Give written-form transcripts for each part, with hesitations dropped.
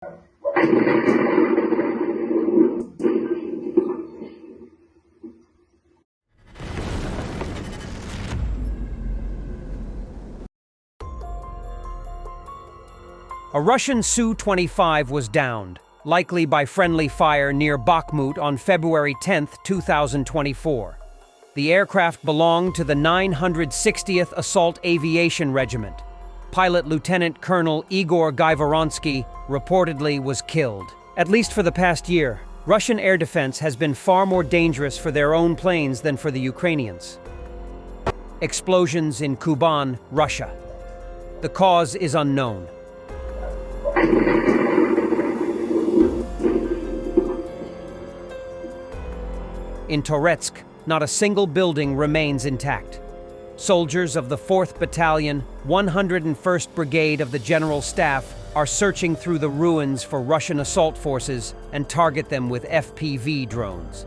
A Russian Su-25 was downed, likely by friendly fire near Bakhmut on February 10, 2024. The aircraft belonged to the 960th Assault Aviation Regiment. Pilot Lieutenant Colonel Igor Gaivoronsky reportedly was killed. At least for the past year, Russian air defense has been far more dangerous for their own planes than for the Ukrainians. Explosions in Kuban, Russia. The cause is unknown. In Toretsk, not a single building remains intact. Soldiers of the 4th Battalion, 101st Brigade of the General Staff are searching through the ruins for Russian assault forces and target them with FPV drones.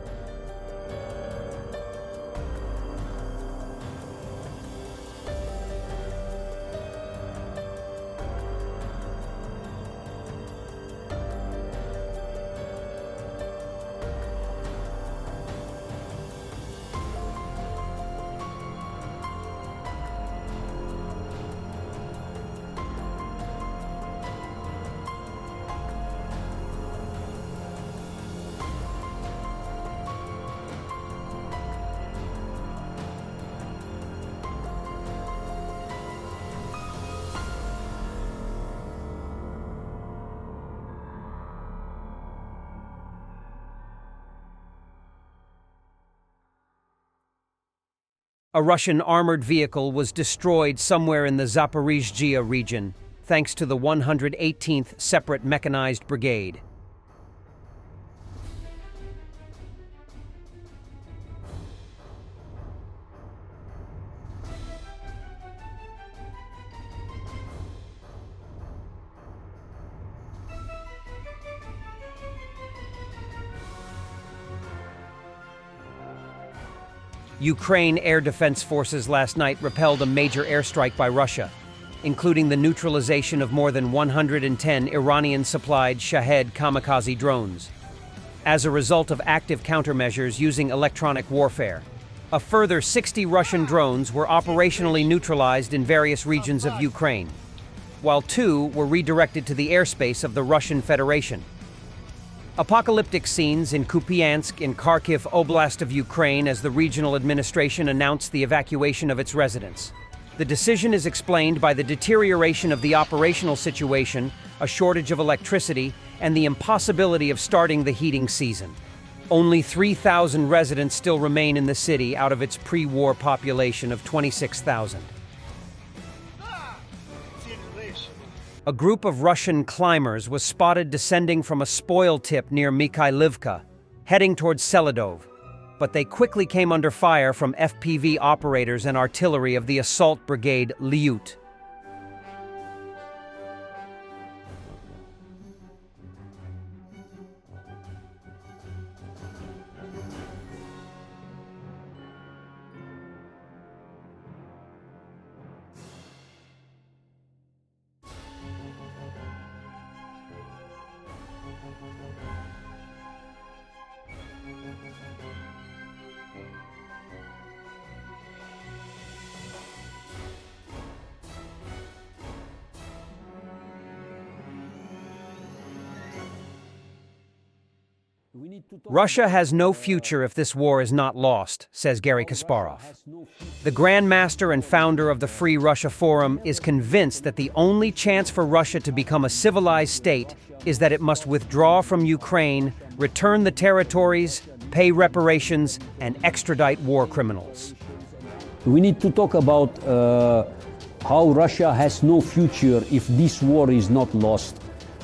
A Russian armored vehicle was destroyed somewhere in the Zaporizhzhia region, thanks to the 118th Separate Mechanized Brigade. Ukraine Air Defense Forces last night repelled a major airstrike by Russia, including the neutralization of more than 110 Iranian-supplied Shahed kamikaze drones. As a result of active countermeasures using electronic warfare, a further 60 Russian drones were operationally neutralized in various regions of Ukraine, while 2 were redirected to the airspace of the Russian Federation. Apocalyptic scenes in Kupiansk in Kharkiv Oblast of Ukraine as the regional administration announced the evacuation of its residents. The decision is explained by the deterioration of the operational situation, a shortage of electricity, and the impossibility of starting the heating season. Only 3,000 residents still remain in the city out of its pre-war population of 26,000. A group of Russian climbers was spotted descending from a spoil tip near Mikhailivka, heading towards Seladov, but they quickly came under fire from FPV operators and artillery of the Assault Brigade Lyut. Russia has no future if this war is not lost, says Garry Kasparov. The Grand Master and founder of the Free Russia Forum is convinced that the only chance for Russia to become a civilized state is that it must withdraw from Ukraine, return the territories, pay reparations, and extradite war criminals. We need to talk about how Russia has no future if this war is not lost.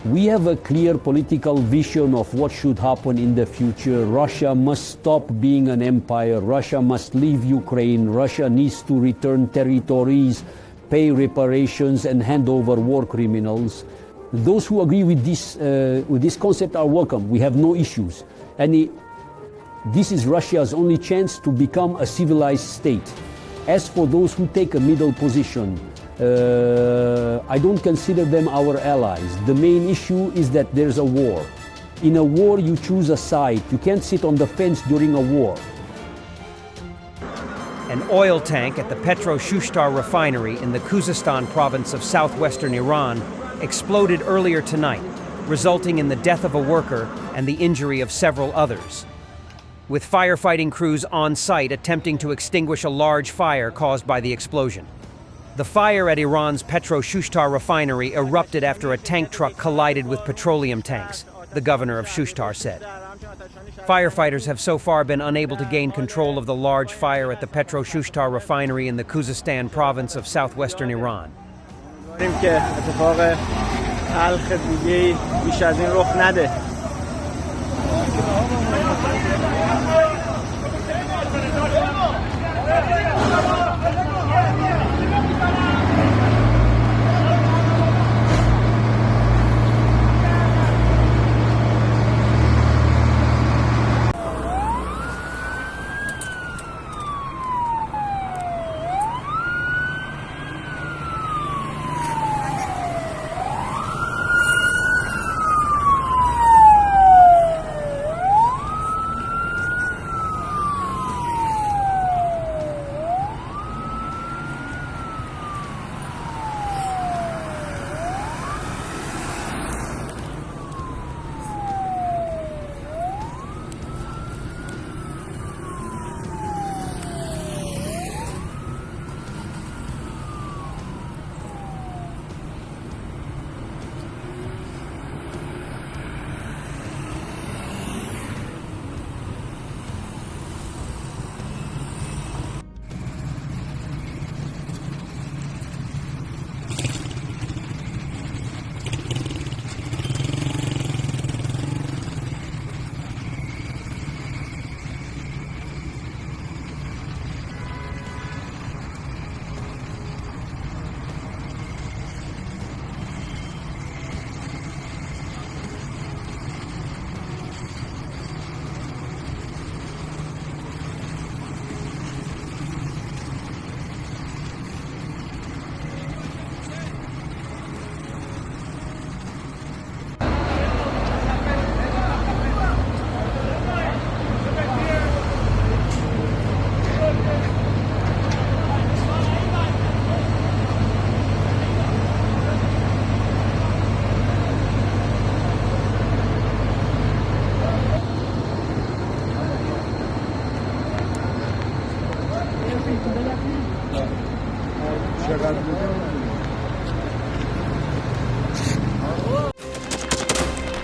We have a clear political vision of what should happen in the future. Russia must stop being an empire. Russia must leave Ukraine. Russia needs to return territories, pay reparations, and hand over war criminals. Those who agree with this concept are welcome. We have no issues. And this is Russia's only chance to become a civilized state. As for those who take a middle position, I don't consider them our allies. The main issue is that there's a war. In a war, you choose a side. You can't sit on the fence during a war. An oil tank at the Petro-Shushtar refinery in the Khuzestan province of southwestern Iran exploded earlier tonight, resulting in the death of a worker and the injury of several others, with firefighting crews on site attempting to extinguish a large fire caused by the explosion. The fire at Iran's Petro-Shushtar refinery erupted after a tank truck collided with petroleum tanks, the governor of Shushtar said. Firefighters have so far been unable to gain control of the large fire at the Petro-Shushtar refinery in the Khuzestan province of southwestern Iran.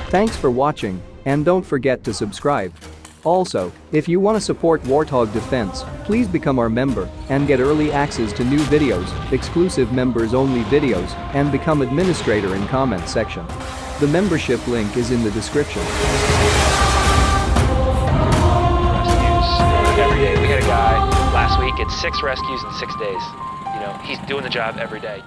Thanks for watching, and don't forget to subscribe. Also, if you want to support Warthog Defense, please become our member and get early access to new videos, exclusive members-only videos, and become administrator in comment section. The membership link is in the description. Rescues every day. We had a guy last week at 6 rescues in 6 days. You know, he's doing the job every day.